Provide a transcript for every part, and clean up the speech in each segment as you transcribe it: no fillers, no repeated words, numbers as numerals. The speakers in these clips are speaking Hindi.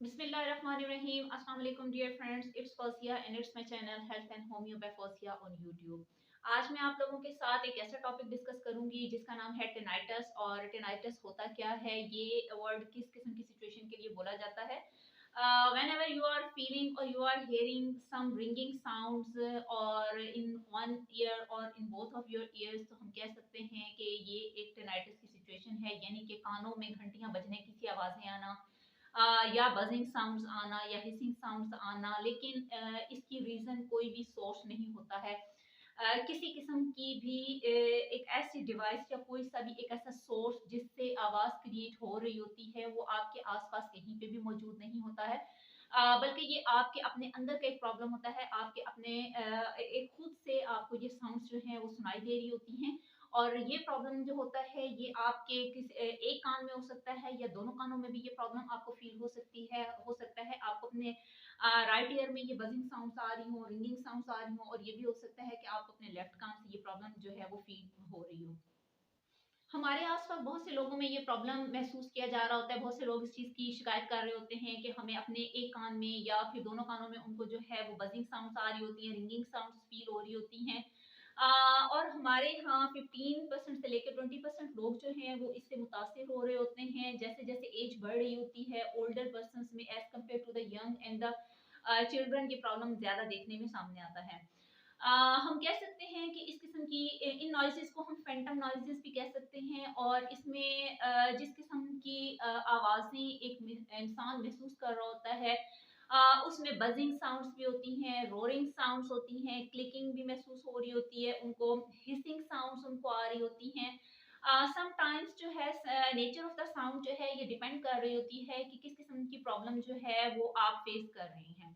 बिस्मिल्लाहिर्रहमानिर्रहीम। अस्सलाम वालेकुम dear friends, it's Fauzia and it's my channel health and homeo by Fauzia on YouTube. आज मैं आप लोगों के साथ एक ऐसा टॉपिक डिस्कस करूंगी जिसका नाम है टेनाइटस। और टेनाइटस होता क्या है, ये वर्ड किस किस्म की सिचुएशन के लिए बोला जाता है। whenever you are feeling or you are hearing some ringing sounds or in one ear or in both of your ears, तो हम कह सकते हैं कि ये एक टेनाइटिस की सिचुएशन है, यानी कि कानों में घंटियां बजने की सी आवाजें आना, या बजिंग साउंड्स आना या हिसिंग साउंड्स आना। लेकिन इसकी रीजन कोई भी सोर्स नहीं होता है। किसी किस्म की भी एक ऐसी डिवाइस या कोई सा भी एक ऐसा सोर्स जिससे आवाज क्रिएट हो रही होती है, वो आपके आसपास कहीं पे भी मौजूद नहीं होता है। बल्कि ये आपके अपने अंदर का एक प्रॉब्लम होता है। आपके अपने एक खुद से आपको ये साउंड्स जो हैं वो सुनाई दे रही होती हैं। और ये प्रॉब्लम जो होता है ये आपके एक कान में हो सकता है या दोनों कानों में भी ये प्रॉब्लम आपको फील हो सकती है। हो सकता है आपको अपने राइट ईयर में ये बजिंग साउंड्स आ रही हो, रिंगिंग साउंड्स आ रही हो, और ये भी हो सकता है कि आपको अपने लेफ्ट कान से ये प्रॉब्लम जो है वो फील हो रही हो। हमारे आसपास बहुत से लोगों में ये प्रॉब्लम महसूस किया जा रहा होता है। बहुत से लोग इस चीज़ की शिकायत कर रहे होते हैं कि हमें अपने एक कान में या फिर दोनों कानों में उनको जो है वो बजिंग साउंड्स आ रही होती हैं, रिंगिंग साउंड्स फील हो रही होती हैं। और हमारे यहाँ 15% से लेकर 20% लोग जो हैं वो इससे मुतासिर हो रहे होते हैं। जैसे जैसे एज बढ़ रही होती है ओल्डर पर्सन में age compare to the young and the children, ये प्रॉब्लम ज़्यादा देखने में सामने आता है। हम कह सकते हैं कि इस किस्म की इन नॉइज़ेस को हम फैंटम नॉइज़ेस भी कह सकते हैं। और इसमें जिस किस्म की आवाज़ें एक इंसान महसूस कर रहा होता है, उसमें बजिंग साउंड्स भी होती हैं, रोरिंग साउंड्स होती हैं, क्लिकिंग भी महसूस हो रही होती है उनको, हिसिंग साउंड्स उनको आ रही होती हैं। समटाइम्स जो है नेचर ऑफ द साउंड जो है ये डिपेंड कर रही होती है कि किस किस्म की प्रॉब्लम जो है वो आप फेस कर रही हैं।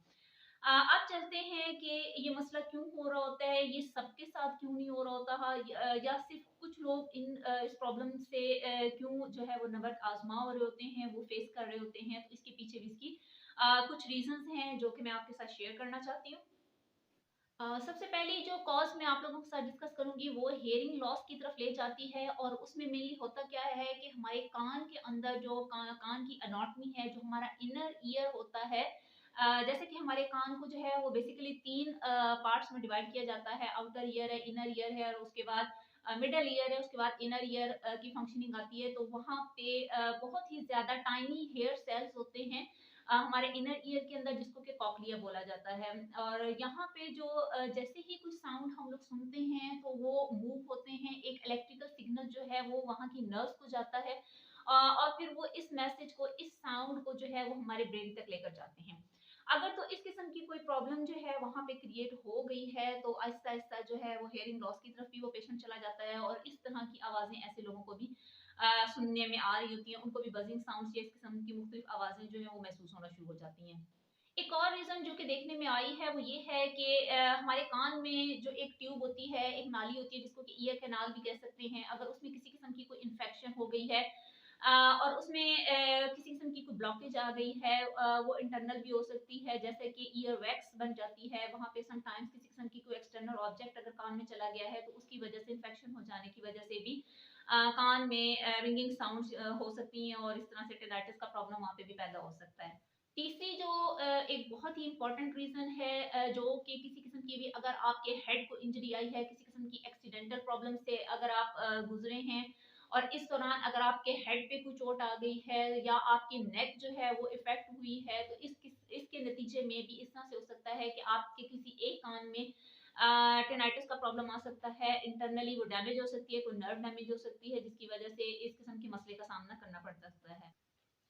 अब चलते हैं कि ये मसला क्यों हो रहा होता है, ये सबके साथ क्यों नहीं हो रहा होता है, या सिर्फ कुछ लोग इस प्रॉब्लम से क्यों जो है वो नबर्द आजमा रहे होते हैं, वो फेस कर रहे होते हैं। तो इसके पीछे भी इसकी कुछ रीजंस हैं जो कि मैं आपके साथ शेयर करना चाहती हूँ। सबसे पहली जो कॉज़ मैं आप लोगों के साथ डिस्कस करूँगी वो हियरिंग लॉस की तरफ ले जाती है। और उसमें मेनली होता क्या है कि हमारे कान के अंदर जो कान की एनाटॉमी है, जो हमारा इनर ईयर होता है, जैसे कि हमारे कान को जो है वो बेसिकली 3 पार्ट्स में डिवाइड किया जाता है। आउटर ईयर है, इनर ईयर है, और उसके बाद मिडल ईयर है, उसके बाद इनर ईयर की फंक्शनिंग आती है। तो वहाँ पे बहुत ही ज़्यादा टाइनी हेयर सेल्स होते हैं हमारे इनर ईयर के अंदर, जिसको कि कॉक्लिया बोला जाता है। और यहाँ पे जो जैसे ही कुछ साउंड हम लोग सुनते हैं तो वो मूव होते हैं, एक इलेक्ट्रिकल सिग्नल जो है वो वहाँ की नर्व्स को जाता है। और फिर वो इस मैसेज को, इस साउंड को जो है वो हमारे ब्रेन तक लेकर जाते हैं। अगर तो इस किस्म की कोई प्रॉब्लम जो है वहाँ पे क्रिएट हो गई है, तो आहिस्ता आहिस्ता जो है वो हियरिंग लॉस की तरफ भी वो पेशेंट चला जाता है। और इस तरह की आवाज़ें ऐसे लोगों को भी सुनने में आ रही होती हैं, उनको भी बजिंग साउंड्स या इस किस्म की मुख्तलिफ आवाज़ें जो हैं वो महसूस होना शुरू हो जाती हैं। एक और रीज़न जो कि देखने में आई है वो ये है कि हमारे कान में जो एक ट्यूब होती है, एक नाली होती है जिसको कि ईयर कैनाल भी कह सकते हैं। अगर उसमें किसी किस्म की कोई इन्फेक्शन हो गई है, और उसमें किसी किस्म की कोई ब्लॉकेज आ गई है, वो इंटरनल भी हो सकती है, जैसे कि ईयर वैक्स बन जाती है। वहाँ पे समटाइम्स किसी किस्म की कोई एक्सटर्नल ऑब्जेक्ट अगर कान में चला गया है, तो उसकी वजह से इन्फेक्शन हो जाने की वजह से भी कान में रिंगिंग साउंड्स हो सकती हैं, और इस तरह से टिनाइटिस का प्रॉब्लम वहाँ पे भी पैदा हो सकता है। तीसरी जो एक बहुत ही इम्पोर्टेंट रीज़न है, जो कि किसी किस्म की भी अगर आपके हेड को इंजरी आई है, किसी किस्म की एक्सीडेंटल प्रॉब्लम से अगर आप गुजरे हैं, और इस दौरान अगर आपके हेड पे कोई चोट आ गई है या आपकी नेक जो है वो इफेक्ट हुई है, तो इसके नतीजे में भी इस तरह से हो सकता है कि आपके किसी एक कान में टेनाइटिस का प्रॉब्लम आ सकता है। इंटरनली वो डैमेज हो सकती है, कोई नर्व डैमेज हो सकती है, जिसकी वजह से इस किस्म के मसले का सामना करना पड़ सकता है।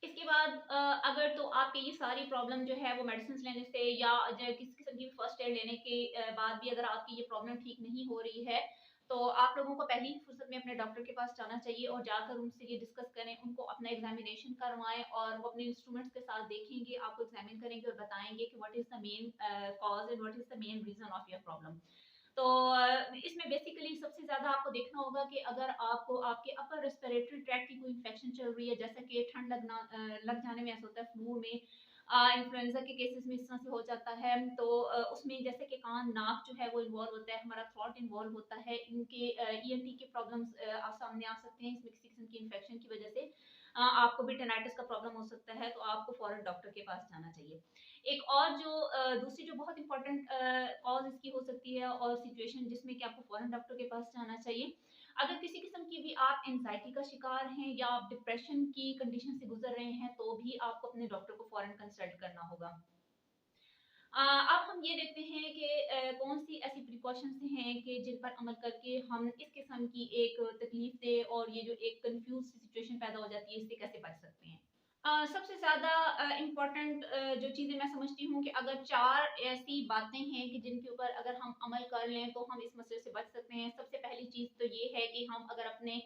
इसके बाद अगर तो आपकी ये सारी प्रॉब्लम जो है वो मेडिसिन लेने से या जो किसी किस्म की फर्स्ट एड लेने के बाद भी अगर आपकी ये प्रॉब्लम ठीक नहीं हो रही है, तो आप लोगों को पहली ही फुर्सत में अपने डॉक्टर के पास जाना चाहिए और जाकर उनसे ये डिस्कस करें, उनको अपना एग्जामिनेशन करवाएं, और वो अपने इंस्ट्रूमेंट्स के साथ देखेंगे, आपको एग्जामिन करेंगे और बताएंगे कि what is the main cause and what is the main reason of your problem. तो इसमें बेसिकली सबसे ज़्यादा आपको देखना होगा कि अगर आपको आपके अपर रेस्पिरेटरी ट्रैक्ट की कोई इन्फेक्शन चल रही है, जैसा कि ठंड लग जाने में ऐसा होता है, फ्लू में, इन्फ्लुएंजा के केसेस में इस तरह से हो जाता है। तो उसमें जैसे कि कान नाक जो है वो इन्वॉल्व होता है, हमारा थ्रॉट इन्वॉल्व होता है, इनके ईएनटी के प्रॉब्लम्स सामने आ सकते हैं इसमें किसी किस्म की इन्फेक्शन की वजह से। आपको भी टेनाइटिस का प्रॉब्लम हो सकता है, तो आपको फ़ौरन डॉक्टर के पास जाना चाहिए। एक और जो दूसरी जो बहुत इम्पोर्टेंट कॉज़ इसकी हो सकती है और सिचुएशन जिसमें कि आपको फ़ौरन डॉक्टर के पास जाना चाहिए, अगर किसी किस्म की भी आप एंग्ज़ायटी का शिकार हैं या आप डिप्रेशन की कंडीशन से गुज़र रहे हैं, तो भी आपको अपने डॉक्टर को फ़ौरन कंसल्ट करना होगा। अब हम ये देखते हैं कि कौन-सी ऐसी प्रिकॉशंस हैं कि जिन पर अमल करके हम इस किस्म की एक तकलीफ से और ये जो एक कन्फ्यूज़ सिचुएशन पैदा हो जाती है, इससे कैसे बच सकते हैं। सबसे ज़्यादा इम्पोर्टेंट जो चीज़ें मैं समझती हूँ कि अगर 4 ऐसी बातें हैं कि जिनके ऊपर अगर हम अमल कर लें, तो हम इस मसले से बच सकते हैं। सबसे पहली चीज़ तो ये है कि हम अगर अपने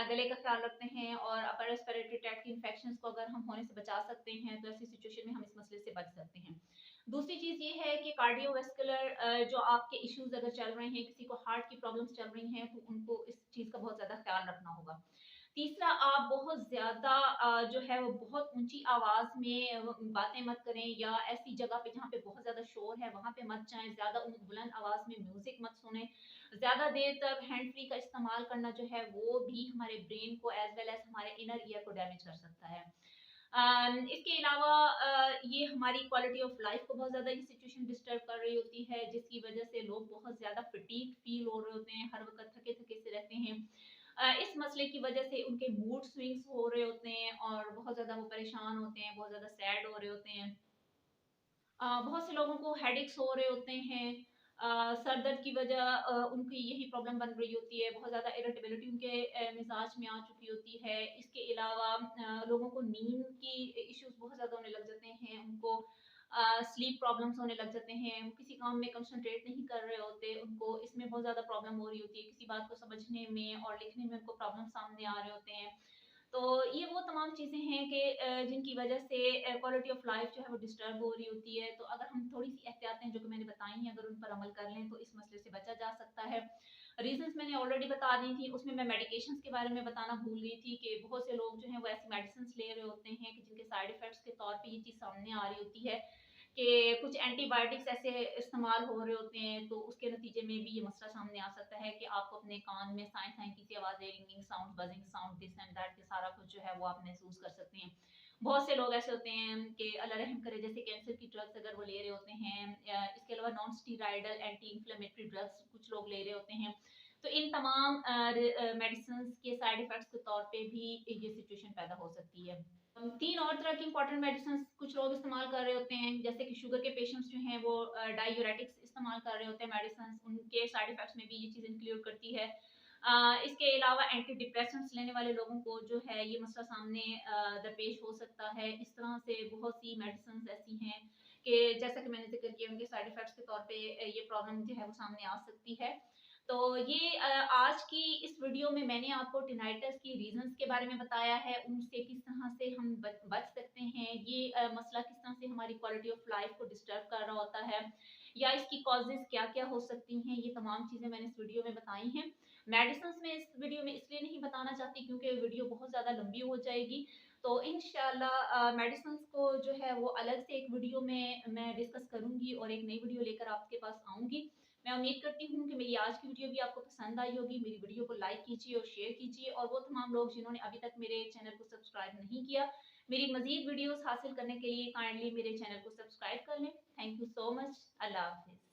गले का ख़्याल रखते हैं और अपर रेस्पिरेटरी ट्रैक्ट की इन्फेक्शंस को अगर हम होने से बचा सकते हैं, तो ऐसी सिचुएशन में हम इस मसले से बच सकते हैं। दूसरी चीज़ ये है कि कार्डियोवैस्कुलर जो आपके इश्यूज़ अगर चल रहे हैं, किसी को हार्ट की प्रॉब्लम्स चल रही हैं, तो उनको इस चीज़ का बहुत ज़्यादा ख़्याल रखना होगा। तीसरा, आप बहुत ज़्यादा जो है वो बहुत ऊँची आवाज़ में बातें मत करें या ऐसी जगह पे जहाँ पे बहुत ज़्यादा शोर है, वहाँ पे मत जाएँ, ज़्यादा बुलंद आवाज़ में म्यूज़िक मत सुनें। ज़्यादा देर तक हैंड फ्री का इस्तेमाल करना जो है, वो भी हमारे ब्रेन को एज़ वेल एज़ हमारे इनर ईयर को डैमेज कर सकता है। इसके अलावा ये हमारी क्वालिटी ऑफ लाइफ को बहुत ज़्यादा ये सिचुएशन डिस्टर्ब कर रही होती है, जिसकी वजह से लोग बहुत ज़्यादा फटीग फील हो रहे होते हैं, हर वक़्त थके-थके से रहते हैं। इस मसले की वजह से उनके मूड स्विंग्स हो रहे होते हैं और बहुत ज़्यादा वो परेशान होते हैं, बहुत ज़्यादा सैड हो रहे होते हैं। बहुत से लोगों को हेडेक्स हो रहे होते हैं। सर दर्द की वजह उनकी यही प्रॉब्लम बन रही होती है, बहुत ज़्यादा इरिटेबिलिटी उनके मिज़ाज में आ चुकी होती है। इसके अलावा लोगों को नींद की इश्यूज़ बहुत ज़्यादा होने लग जाते हैं, उनको स्लीप प्रॉब्लम्स होने लग जाते हैं, वो किसी काम में कंसंट्रेट नहीं कर रहे होते, उनको इसमें बहुत ज़्यादा प्रॉब्लम हो रही होती है, किसी बात को समझने में और लिखने में उनको प्रॉब्लम सामने आ रहे होते हैं। तो ये वो तमाम चीज़ें हैं कि जिनकी वजह से क्वालिटी ऑफ लाइफ जो है वो डिस्टर्ब हो रही होती है। तो अगर हम थोड़ी-सी एहतियातें जो कि मैंने बताई हैं, अगर उन पर अमल कर लें, तो इस मसले से बचा जा सकता है। रीज़न्स मैंने ऑलरेडी बता दी थी, उसमें मैं मेडिकेशंस के बारे में बताना भूल गई थी कि बहुत से लोग जो हैं वो ऐसी मेडिसिन्स ले रहे होते हैं कि जिनके साइड इफ़ेक्ट्स के तौर पे ये चीज़ सामने आ रही होती है कि कुछ एंटीबायोटिक्स ऐसे इस्तेमाल हो रहे होते हैं, तो उसके नतीजे में भी ये मसला सामने आ सकता है कि आपको अपने कान में साई-साई की सी आवाज़ें, ringing sound, buzzing sound, this and that, ये सारा कुछ जो है वो आप महसूस कर सकते हैं। बहुत से लोग ऐसे होते हैं कि अल्लाह रहम करे, जैसे कैंसर की ड्रग्स अगर वो ले रहे होते हैं या इसके अलावा non steroidal anti inflammatory drugs कुछ लोग ले रहे होते हैं। तो इन तमाम मेडिसिन्स के साइड इफ़ेक्ट्स के तौर पे भी ये सिचुएशन पैदा हो सकती है। 3 और तरह की इम्पोर्टेंट मेडिसिन्स कुछ लोग इस्तेमाल कर रहे होते हैं, जैसे कि शुगर के पेशेंट्स जो हैं वो डाययूरेटिक्स इस्तेमाल कर रहे होते हैं मेडिसिन्स, उनके साइड इफ़ेक्ट्स में भी ये चीज़ इंक्लूड करती है। इसके अलावा एंटी डिप्रेसेंट्स लेने वाले लोगों को जो है ये मसला सामने दरपेश हो सकता है। इस तरह से बहुत सी मेडिसिन्स ऐसी हैं कि जैसा कि मैंने ज़िक्र किया, उनके साइड इफ़ेक्ट्स के तौर पे ये प्रॉब्लम जो है वो सामने आ सकती है। तो ये आज की इस वीडियो में मैंने आपको टिनाइटस की रीज़न्स के बारे में बताया है, उनसे किस तरह से हम बच बच सकते हैं, ये मसला किस तरह से हमारी क्वालिटी ऑफ लाइफ को डिस्टर्ब कर रहा होता है या इसकी कॉजेज़ क्या-क्या हो सकती हैं, ये तमाम चीज़ें मैंने इस वीडियो में बताई हैं। मेडिसिन्स में इस वीडियो में इसलिए नहीं बताना चाहती क्योंकि वीडियो बहुत ज़्यादा लंबी हो जाएगी, तो इंशाल्लाह मेडिसिन्स को जो है वो अलग से एक वीडियो में मैं डिस्कस करूँगी और एक नई वीडियो लेकर आपके पास आऊँगी। मैं उम्मीद करती हूँ कि मेरी आज की वीडियो भी आपको पसंद आई होगी। मेरी वीडियो को लाइक कीजिए और शेयर कीजिए और वो तमाम लोग जिन्होंने अभी तक मेरे चैनल को सब्सक्राइब नहीं किया, मेरी मज़ीद वीडियोज़ हासिल करने के लिए काइंडली मेरे चैनल को सब्सक्राइब कर लें। Thank you so much. अल्लाह हाफ़िज़।